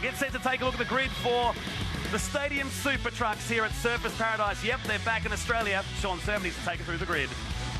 So get set to take a look at the grid for the Stadium Super Trucks here at Surfers Paradise. Yep, they're back in Australia. Sean Sermon needs to take it through the grid.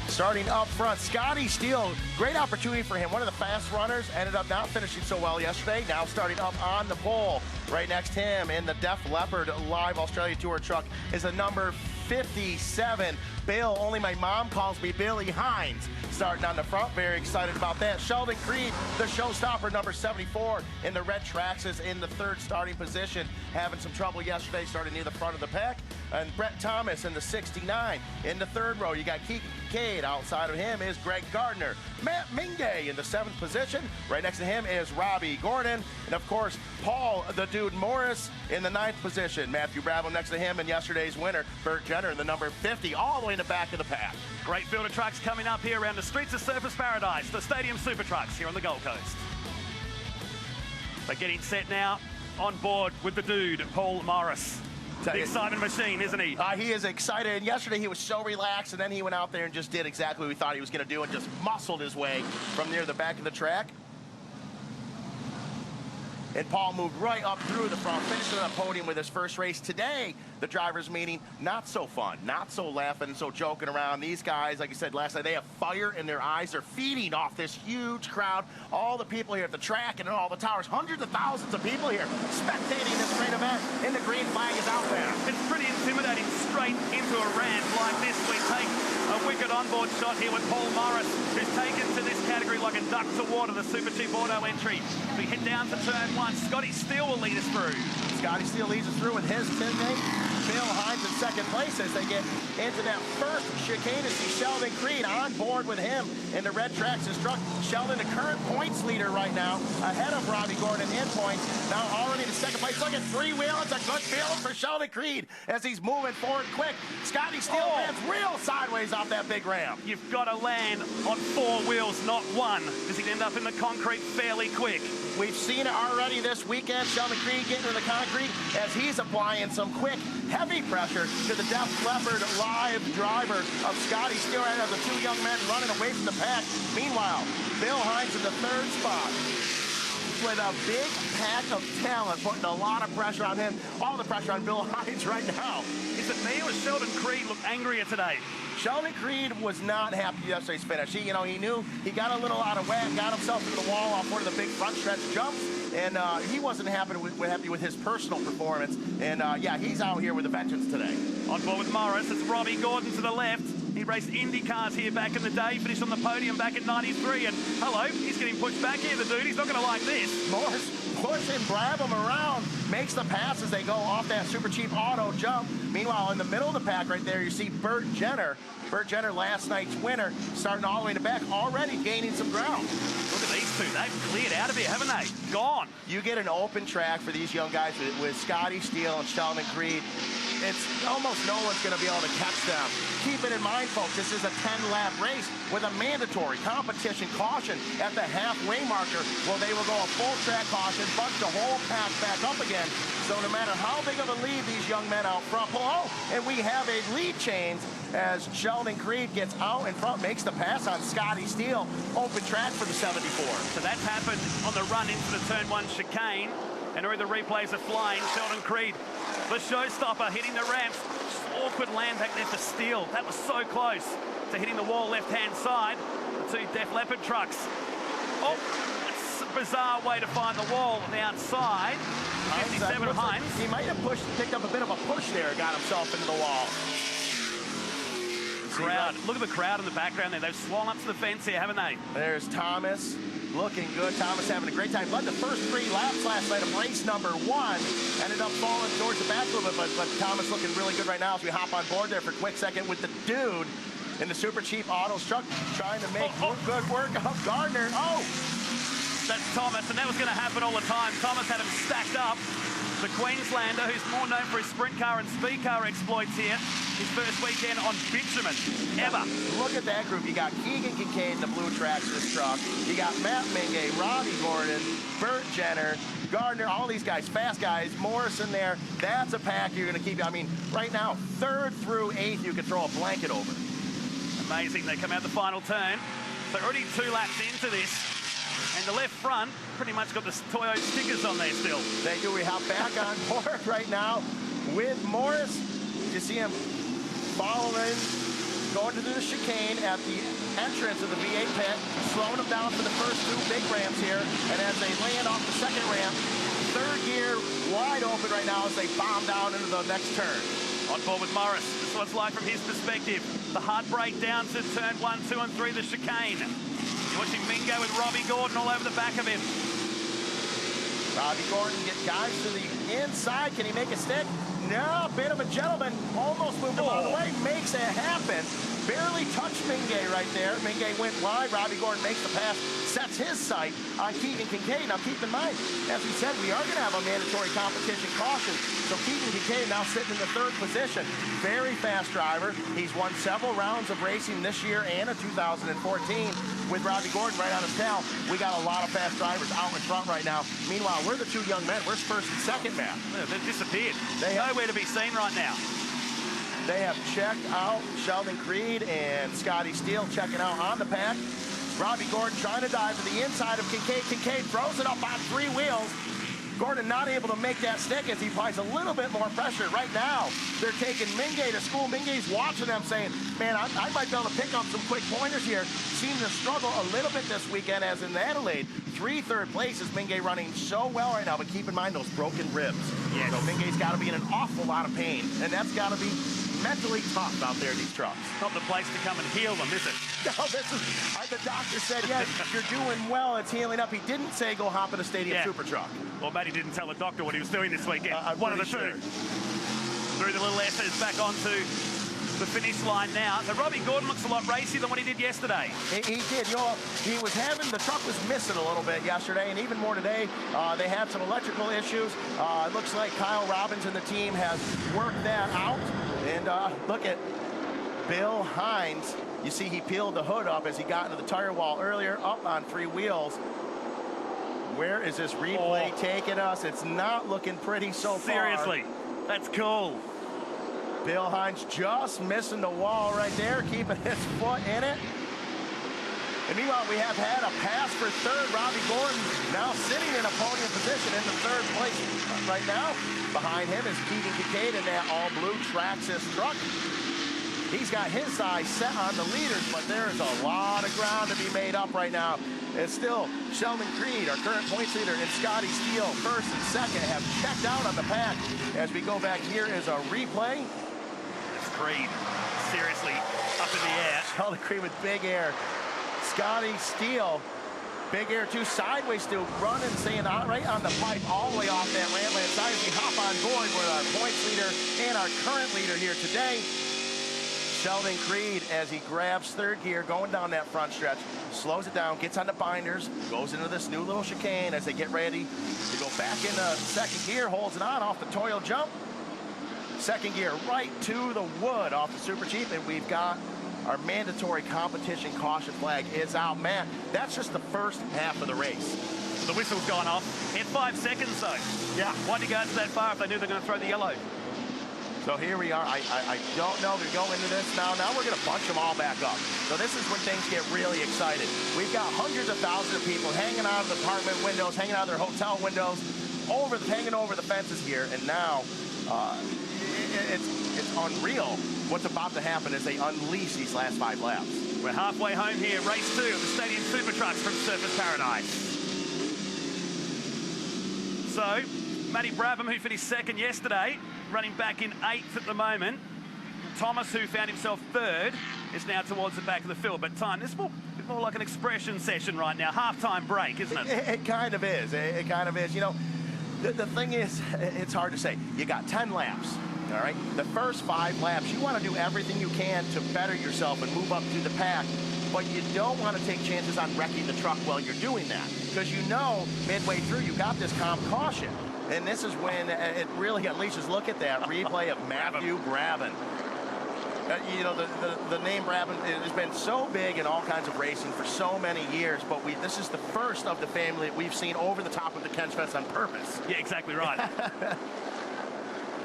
Starting up front, Scotty Steele, great opportunity for him. One of the fast runners, ended up not finishing so well yesterday. Now starting up on the pole. Right next to him in the Def Leppard Live Australia Tour truck is the number 57, Bill. Only my mom calls me Billy Hines. Starting on the front, very excited about that. Sheldon Creed, the showstopper, number 74 in the red tracks, is in the third starting position. Having some trouble yesterday, starting near the front of the pack. And Brett Thomas in the 69 in the third row. You got Keegan Kincaid. Outside of him is Greg Gardner. Matt Mingay in the 7th position. Right next to him is Robbie Gordon. And of course, Paul the Dude Morris in the 9th position. Matthew Bravo next to him, and yesterday's winner, Burt Jenner, in the number 50, all the way in the back of the pack. Great field of trucks coming up here around the streets of Surfers Paradise, the Stadium Super Trucks here on the Gold Coast. They're getting set now on board with the dude, Paul Morris. The excitement machine, isn't he? He is excited. And yesterday he was so relaxed, and then he went out there and just did exactly what we thought he was going to do and just muscled his way from near the back of the track. And Paul moved right up through the front, finishing on the podium with his first race. Today, the drivers' meeting, not so fun, not so laughing, so joking around. These guys, like I said last night, they have fire in their eyes. They're feeding off this huge crowd. All the people here at the track and all the towers, hundreds of thousands of people here spectating this great event. And the green flag is out there. It's pretty intimidating straight into a ramp like this. We take a wicked onboard shot here with Paul Morris, who's taken to this category like a duck to water, the Super Cheap Auto entry. We head down to turn 1. Scotty Steele will lead us through. Scotty Steele leads us through with his teammate, Bill Hines, in second place as they get into that first chicane to see Sheldon Creed on board with him in the red tracks. His truck, Sheldon, the current points leader right now, ahead of Robbie Gordon in points. Now already in second place. Look at three-wheel. It's a good feeling for Sheldon Creed as he's moving forward quick. Scotty Steele lands real sideways off that big ramp. You've got to land on 4 wheels, not 1. Does he end up in the concrete fairly quick? We've seen it already this weekend. Sheldon Creed getting to the concrete as he's applying some quick, heavy pressure to the Def Leppard Live driver of Scotty Steele, and the 2 young men running away from the pack. Meanwhile, Bill Hines in the 3rd spot with a big pack of talent, putting a lot of pressure on him. All the pressure on Bill Hines right now. Is it me or Sheldon Creed look angrier today? Sheldon Creed was not happy with yesterday's finish. He knew he got a little out of whack, got himself into the wall off one of the big front stretch jumps, and he wasn't happy with his personal performance. And yeah, he's out here with a vengeance today. On board with Morris, it's Robbie Gordon to the left. He raced Indy cars here back in the day, finished on the podium back in '93, and hello, he's getting pushed back here, the dude. He's not going to like this. Morris push and grab him around, makes the pass as they go off that Super Cheap Auto jump. Meanwhile, in the middle of the pack right there, you see Burt Jenner. Burt Jenner, last night's winner, starting all the way in the back, already gaining some ground. Look at these two. They've cleared out of here, haven't they? Gone. You get an open track for these young guys with Scotty Steele and Sheldon Creed. It's almost no one's going to be able to catch them. Keep it in mind, folks, this is a 10-lap race with a mandatory competition caution at the halfway marker. Well, they will go a full track caution, bunch the whole pack back up again. So no matter how big of a lead these young men out front pull, and we have a lead change as Sheldon Creed gets out in front, makes the pass on Scotty Steele. Open track for the 74. So that's happened on the run into the turn 1 chicane. And already the replays are flying. Sheldon Creed, the showstopper, hitting the ramps. Just awkward land back there for Steele. That was so close to hitting the wall left-hand side. The 2 Def Leppard trucks. Oh, it's a bizarre way to find the wall on the outside. 57 Hines. He might have picked up a bit of a push there, got himself into the wall. Crowd. Look at the crowd in the background there. They've swollen up to the fence here, haven't they? There's Thomas. Looking good. Thomas having a great time. Led the first 3 laps last night of race number 1. Ended up falling towards the back a little bit, but Thomas looking really good right now as we hop on board there for a quick second with the dude in the Super Cheap Autos truck trying to make good work of Gardner. That's Thomas, and that was going to happen all the time. Thomas had him stacked up. The Queenslander, who's more known for his sprint car and speed car exploits here, his first weekend on bitumen ever. Look at that group. You got Keegan Kincaid in the blue tracks of this truck. You got Matt Mingay, Robbie Gordon, Burt Jenner, Gardner, all these guys, fast guys, Morrison there. That's a pack you're going to keep. I mean, right now, 3rd through 8th, you could throw a blanket over. Amazing. They come out the final turn. They're already 2 laps into this. And the left front pretty much got the Toyo stickers on there still. They do. We have back on board right now with Morris. You see him following, going to the chicane at the entrance of the V8 pit, slowing them down for the first two big ramps here. And as they land off the second ramp, third gear wide open right now as they bomb down into the next turn. On board with Morris. This is what it's like from his perspective. The hard break down to turn 1, 2, and 3, the chicane. You're watching Mingo with Robbie Gordon all over the back of him. Robbie Gordon get guys to the inside. Can he make a stick? No, bit of a gentleman. Almost moved him all the way. Makes it happen. Barely touched Mingay right there. Mingay went wide. Robbie Gordon makes the pass, sets his sight on Keegan Kincaid. Now keep in mind, as we said, we are going to have a mandatory competition caution. So Keegan Kincaid now sitting in the third position. Very fast driver. He's won several rounds of racing this year and in 2014 with Robbie Gordon right on his tail. We got a lot of fast drivers out in front right now. Meanwhile, we're the two young men. We're first and second, man. They've disappeared. Nowhere to be seen right now. They have checked out Sheldon Creed and Scotty Steele checking out on the pack. Robbie Gordon trying to dive to the inside of Kincaid. Kincaid throws it up on 3 wheels. Gordon not able to make that stick as he applies a little bit more pressure. Right now, they're taking Mingay to school. Mingay's watching them saying, man, I might be able to pick up some quick pointers here. Seem to struggle a little bit this weekend as in Adelaide. 3 third places, Mingay running so well right now, but keep in mind those broken ribs. Yes. So Mingay's got to be in an awful lot of pain, and that's got to be mentally tough out there in these trucks. Not the place to come and heal them, is it? No, this is, the doctor said, yeah, you're doing well, it's healing up. He didn't say go hop in a stadium super truck. Well, maybe he didn't tell the doctor what he was doing this weekend. One of the two. Through the little S's back onto the finish line now. So Robbie Gordon looks a lot racy than what he did yesterday. He did. You know, the truck was missing a little bit yesterday, and even more today. They had some electrical issues. It looks like Kyle Robbins and the team has worked that out. And look at Bill Hines. You see he peeled the hood up as he got into the tire wall earlier, up on 3 wheels. Where is this replay taking us? It's not looking pretty so far. Seriously, that's cool. Bill Hines just missing the wall right there, keeping his foot in it. And meanwhile, we have had a pass for third. Robbie Gordon now sitting in a podium position in the third place right now. Behind him is Keegan Kincaid in that all-blue Traxxas truck. He's got his eye set on the leaders, but there is a lot of ground to be made up right now. It's still Sheldon Creed, our current points leader, and Scotty Steele, first and second, have checked out on the pack. As we go back, here is a replay. It's Creed, seriously, up in the air. Sheldon Creed with big air. Scotty Steele, big air too, sideways still running, staying right on the pipe, all the way off that ramp side as we hop on board with our points leader and our current leader here today. Sheldon Creed, as he grabs third gear, going down that front stretch, slows it down, gets on the binders, goes into this new little chicane as they get ready to go back into second gear, holds it on off the Toyo jump. Second gear right to the wood off the Super Chief, and we've got our mandatory competition caution flag is out. Man, that's just the first half of the race. The whistle's gone off in 5 seconds, though. Yeah. Why'd you go that far if they knew they're going to throw the yellow? So here we are. I don't know. We go into this now. Now we're going to bunch them all back up. So this is when things get really excited. We've got hundreds of thousands of people hanging out of the apartment windows, hanging out of their hotel windows, hanging over the fences here. And now it's unreal what's about to happen as they unleash these last 5 laps. We're halfway home here. Race 2 of the Stadium Super Trucks from Surfers Paradise. So, Matty Brabham, who finished second yesterday, running back in 8th at the moment. Thomas, who found himself 3rd, is now towards the back of the field. But time, this is more like an expression session right now. Halftime break, isn't it? It kind of is. It kind of is. You know, the thing is, it's hard to say. You got 10 laps. All right, the first 5 laps, you want to do everything you can to better yourself and move up through the pack, but you don't want to take chances on wrecking the truck while you're doing that, because you know midway through you got this comp caution, and this is when it really unleashes. Look at that replay of Matthew Brabham. You know, the name Brabham has been so big in all kinds of racing for so many years, but this is the first of the family that we've seen over the top of the Kench fence on purpose. Yeah, exactly right.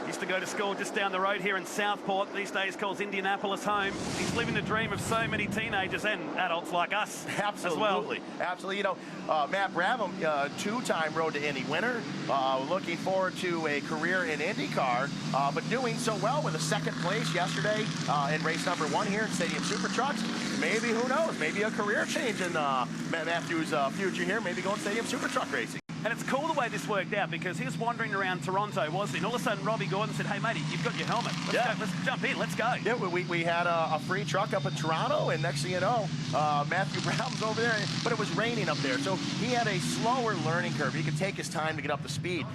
Used to go to school just down the road here in Southport. These days calls Indianapolis home. He's living the dream of so many teenagers and adults like us as well. Absolutely. You know, Matt Brabham, two-time Road to Indy winner. Looking forward to a career in IndyCar, but doing so well with a second place yesterday in race number 1 here in Stadium Super Trucks. Maybe, who knows, maybe a career change in Matthew's future here, maybe going Stadium Super Truck racing. And it's cool the way this worked out because he was wandering around Toronto, wasn't he? And all of a sudden, Robbie Gordon said, hey, matey, you've got your helmet. Let's jump in. Let's go. Yeah, we had a free truck up in Toronto, and next thing you know, Matthew Brown's over there, but it was raining up there. So he had a slower learning curve. He could take his time to get up to speed.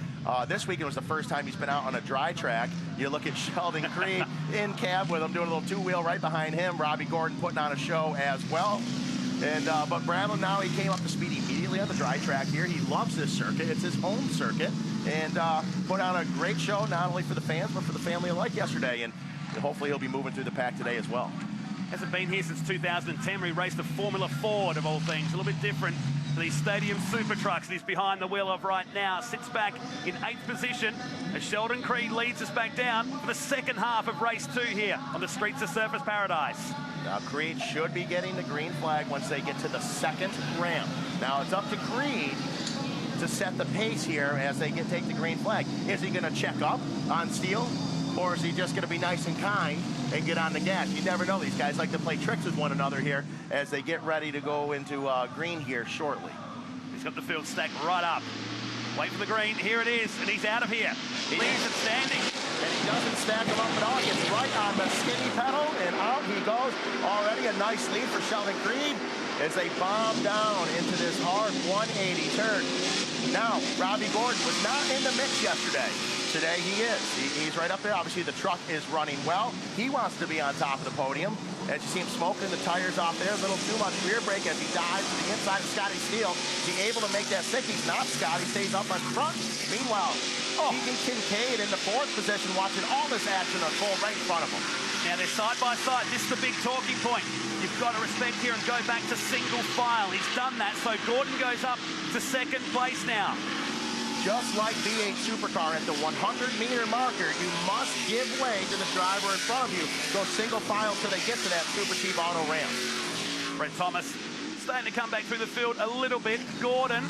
This weekend was the first time he's been out on a dry track. You look at Sheldon Creed in cab with him, doing a little two-wheel right behind him. Robbie Gordon putting on a show as well. And but Brabham now, he came up to speed immediately on the dry track here. He loves this circuit. It's his home circuit. And put on a great show, not only for the fans, but for the family alike yesterday. And hopefully he'll be moving through the pack today as well. Hasn't been here since 2010 where he raced a Formula Ford of all things. A little bit different to these Stadium Super Trucks that he's behind the wheel of right now. Sits back in 8th position as Sheldon Creed leads us back down for the second half of race 2 here on the streets of Surfers Paradise. Now Creed should be getting the green flag once they get to the second ramp. Now it's up to Creed to set the pace here as they take the green flag. Is he going to check up on Steele, or is he just going to be nice and kind and get on the gas? You never know. These guys like to play tricks with one another here as they get ready to go into green here shortly. He's got the field stacked right up. Wait for the green. Here it is, and he's out of here. Leaves it standing. And he doesn't stack him up at all. He gets right on the skinny pedal, and out he goes. Already a nice lead for Sheldon Creed as they bomb down into this hard 180 turn. Now, Robbie Gordon was not in the mix yesterday. Today he is. He's right up there. Obviously, the truck is running well. He wants to be on top of the podium. As you see him smoking the tires off there, a little too much rear brake as he dives to the inside of Scotty Steele. Is he able to make that stick? He's not. Scotty stays up on front. Meanwhile, Keegan Kincaid in the 4th position, watching all this action unfold right in front of him. Now they're side by side. This is the big talking point. You've got to respect here and go back to single file. He's done that, so Gordon goes up to 2nd place now. Just like V8 Supercar at the 100-meter marker, you must give way to the driver in front of you. Go single file till they get to that Super Chief Auto ramp. Brett Thomas starting to come back through the field a little bit. Gordon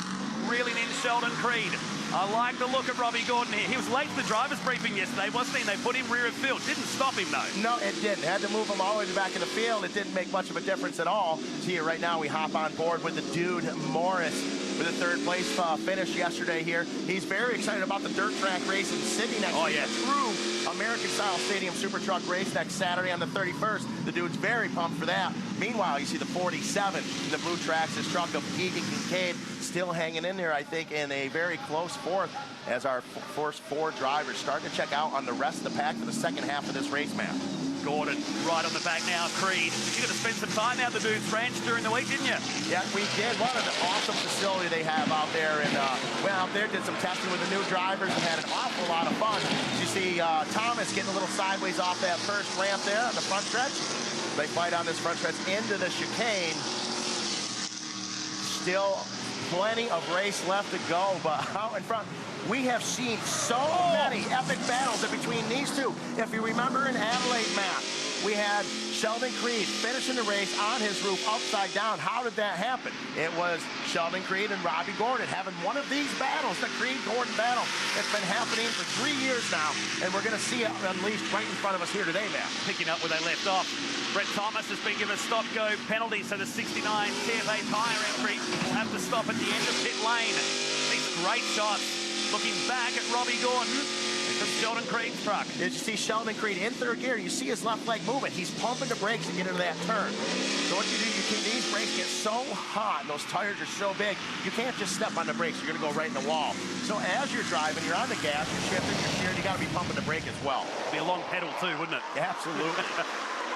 reeling in Sheldon Creed. I like the look of Robbie Gordon here. He was late to the driver's briefing yesterday, wasn't he? They put him rear of field. Didn't stop him, though. No, it didn't. Had to move him all the way to the back of the field. It didn't make much of a difference at all. See, right now we hop on board with the dude, Morris, with a 3rd place finish yesterday here. He's very excited about the dirt track race in Sydney next week. Yeah. True American-style Stadium Super Truck race next Saturday on the 31st. The dude's very pumped for that. Meanwhile, you see the 47, the blue tracks, this truck of Keegan Kincaid still hanging in there, I think, in a very close 4th as our first 4 drivers starting to check out on the rest of the pack for the second half of this race, man. Gordon right on the back now. Creed, you got to spend some time out the dude's ranch during the week, didn't you? Yeah, we did. What an awesome facility they have out there. And went out there, did some testing with the new drivers, and had an awful lot of fun. You see Thomas getting a little sideways off that first ramp there on the front stretch. They fight on this front stretch into the chicane. Still plenty of race left to go, but out in front, we have seen so many epic battles in between these two. If you remember in Adelaide, Matt, we had Sheldon Creed finishing the race on his roof upside down. How did that happen? It was Sheldon Creed and Robbie Gordon having one of these battles, the Creed-Gordon battle. It's been happening for 3 years now, and we're going to see it unleashed right in front of us here today, Matt. Picking up where they left off. Brett Thomas has been given a stop-go penalty, so the 69 TFA tyre entry will have to stop at the end of pit lane. These great shots. Looking back at Robbie Gordon from Sheldon Creed's truck. Did you see Sheldon Creed in 3rd gear? You see his left leg moving. He's pumping the brakes to get into that turn. So what you do, these brakes get so hot, and those tires are so big, you can't just step on the brakes. You're going to go right in the wall. So as you're driving, you're on the gas, you're shifting, you're steering, you got to be pumping the brake as well. Be a long pedal too, wouldn't it? Absolutely.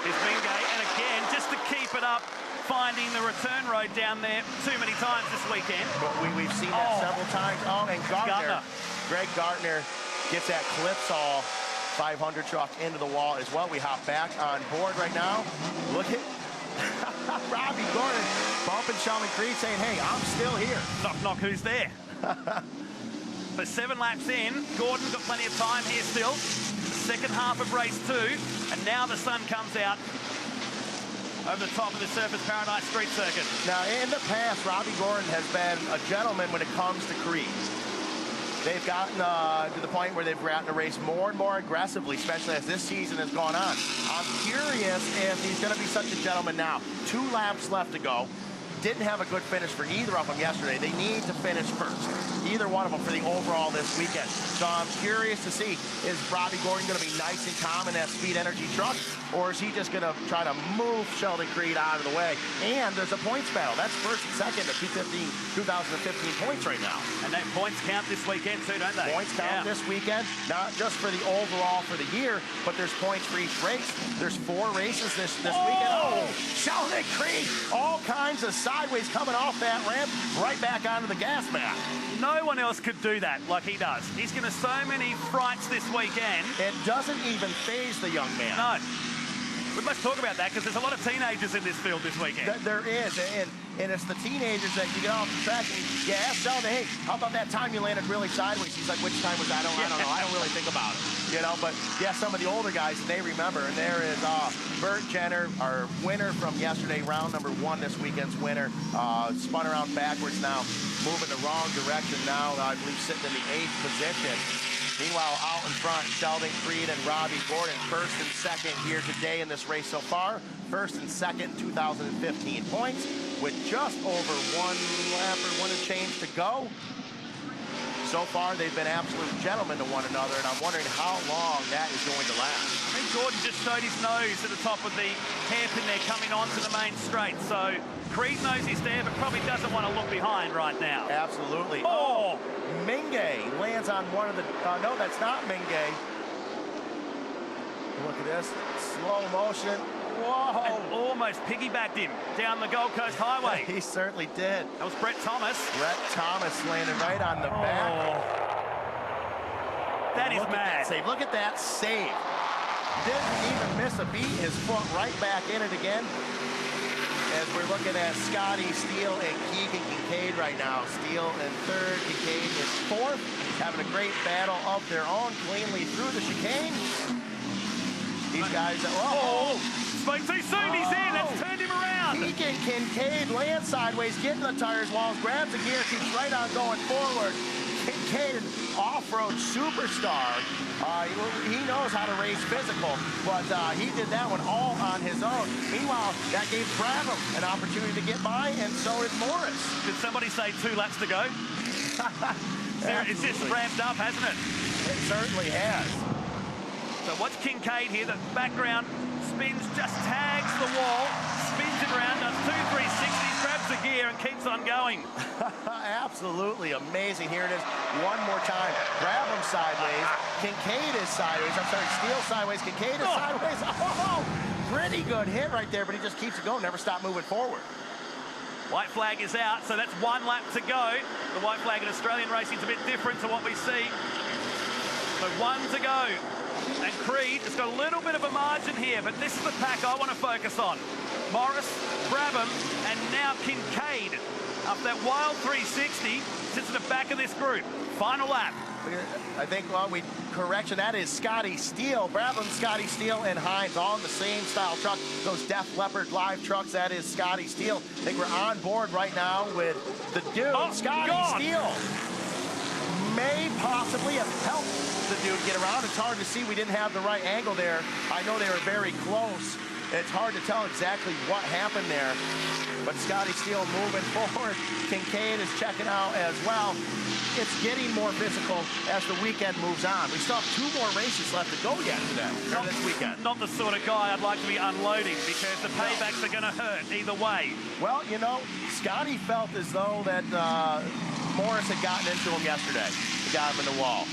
Here's Mingay, and again, just to keep it up, finding the return road down there too many times this weekend. But we've seen that several times. Oh, and Gartner. Greg Gartner gets that Clipsal 500 truck into the wall as well. We hop back on board right now. Look at Robbie Gordon bumping Sheldon Creed saying, hey, I'm still here. Knock, knock, who's there? So 7 laps in, Gordon's got plenty of time here still. second half of race 2, and now the sun comes out over the top of the Surfers Paradise Street Circuit. Now, in the past, Robby Gordon has been a gentleman when it comes to Creed. They've gotten to the point where they've gotten to race more and more aggressively, especially as this season has gone on. I'm curious if he's going to be such a gentleman now. 2 laps left to go. Didn't have a good finish for either of them yesterday. They need to finish first, either one of them, for the overall this weekend. So I'm curious to see, is Robby Gordon going to be nice and calm in that Speed Energy truck, or is he just going to try to move Sheldon Creed out of the way? And there's a points battle. That's first and second at 2015 points right now. And that points count this weekend too, don't they? Points count this weekend, not just for the overall for the year, but there's points for each race. There's 4 races this weekend. Oh, Sheldon Creed, all kinds of sideways coming off that ramp, right back onto the gas mat. No one else could do that like he does. He's going to so many frights this weekend. It doesn't even faze the young man. No. We must talk about that because there's a lot of teenagers in this field this weekend. There is, and it's the teenagers that you get off the track and you ask Sheldon, hey, how about that time you landed really sideways? He's like, which time was that? I don't know. I don't really think about it. You know, but yeah, some of the older guys, they remember. And there is Bert Jenner, our winner from yesterday, round number 1, this weekend's winner. Spun around backwards now, moving the wrong direction now, I believe sitting in the 8th position. Meanwhile, out in front, Sheldon Creed and Robby Gordon, first and second here today in this race so far. First and second, 2015 points, with just over 1 lap or 1 and change to go. So far, they've been absolute gentlemen to one another, and I'm wondering how long that is going to last. I think Gordon just showed his nose at the top of the hairpin there coming onto the main straight. So Creed knows he's there, but probably doesn't want to look behind right now. Absolutely. Oh! Mingay lands on one of the... no, that's not Mingay. Look at this. Slow motion. Whoa! And almost piggybacked him down the Gold Coast Highway. He certainly did. That was Brett Thomas. Brett Thomas landing right on the back. That is Look mad. At that save. Look at that save. Didn't even miss a beat. His foot right back in it again. As we're looking at Scotty Steele and Keegan Kincaid right now. Steele in 3rd, Kincaid is 4th. Having a great battle of their own, cleanly through the chicane. These guys, spoke too soon, he's in, that's turned him around. Keegan Kincaid lands sideways, getting the tires walls, grabs the gear, keeps right on going forward. Kincaid, an off-road superstar. He knows how to race physical, but he did that one all on his own. Meanwhile, that gave Brabham an opportunity to get by, and so did Morris. Did somebody say 2 laps to go? It's just ramped up, hasn't it? It certainly has. So watch Kincaid here, the background spins, just tags the wall, spins it around, does 2 360s, grabs the gear and keeps on going. Absolutely amazing. Here it is one more time. Brabham sideways, Kincaid is sideways. I'm sorry, Steele sideways, Kincaid is sideways. Oh, pretty good hit right there, but he just keeps it going, never stop moving forward. White flag is out, so that's 1 lap to go. The white flag in Australian racing is a bit different to what we see. So 1 to go. And Creed has got a little bit of a margin here, but this is the pack I want to focus on. Morris, Brabham, and now Kincaid. After that wild 360, sits at the back of this group. Final lap. I think, correction, that is Scotty Steele. Brabham, Scotty Steele, and Hines all in the same style truck. Those Def Leppard live trucks, that is Scotty Steele. I think we're on board right now with the dude, Scotty Steele. May possibly have helped the dude get around. It's hard to see. We didn't have the right angle there. I know they were very close. It's hard to tell exactly what happened there. But Scotty Steele moving forward. Kincaid is checking out as well. It's getting more physical as the weekend moves on. We still have 2 more races left to go yet today, or this weekend. Not the sort of guy I'd like to be unloading because the paybacks are going to hurt either way. Well, you know, Scotty felt as though that Morris had gotten into him yesterday. He got him in the wall.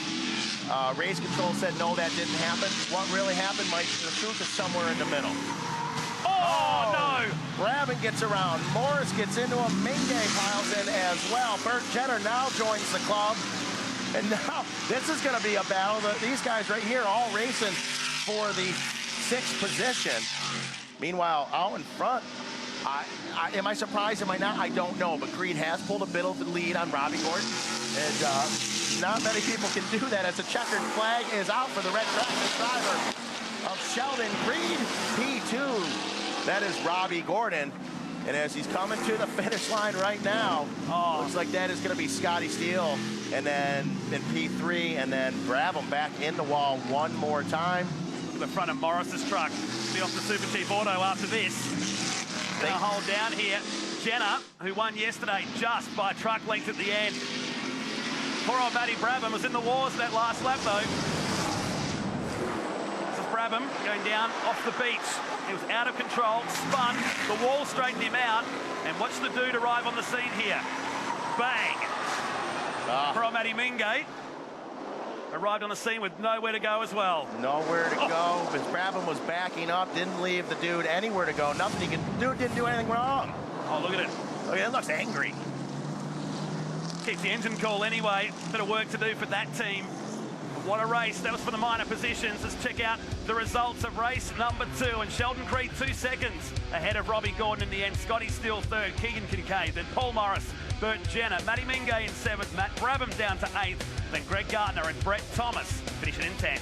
Race Control said, no, that didn't happen. What really happened, Mike, the truth is somewhere in the middle. Oh, no! Brabham gets around. Morris gets into him. Mingay piles in as well. Bert Jenner now joins the club. And now this is going to be a battle. These guys right here all racing for the 6th position. Meanwhile, out in front, am I surprised? Am I not? I don't know. But Creed has pulled a bit of the lead on Robby Gordon. And Not many people can do that as a checkered flag is out for the red tractor driver of Sheldon Creed, P2. That is Robbie Gordon. And as he's coming to the finish line right now, looks like that is going to be Scotty Steele. And then in P3, and then grab him back in the wall one more time. The front of Morris's truck. Be off the Super Chief Auto after this. Going to hold down here. Jenner, who won yesterday just by truck length at the end. Poor old Matty Brabham was in the wars that last lap, though. This is Brabham going down off the beach. He was out of control, spun, the wall straightened him out, and watch the dude arrive on the scene here. Bang! Poor old Matty Mingay arrived on the scene with nowhere to go as well. Nowhere to go, because Brabham was backing up, didn't leave the dude anywhere to go. Nothing he could do, didn't do anything wrong. Oh, look at it. Look, it looks angry. Keeps the engine cool anyway. Bit of work to do for that team. What a race. That was for the minor positions. Let's check out the results of race number 2. And Sheldon Creed 2 seconds ahead of Robbie Gordon in the end. Scotty Steele 3rd, Keegan Kincaid, then Paul Morris, Bert Jenner, Matty Mingay in 7th, Matt Brabham down to 8th, then Greg Gardner and Brett Thomas finishing in 10th.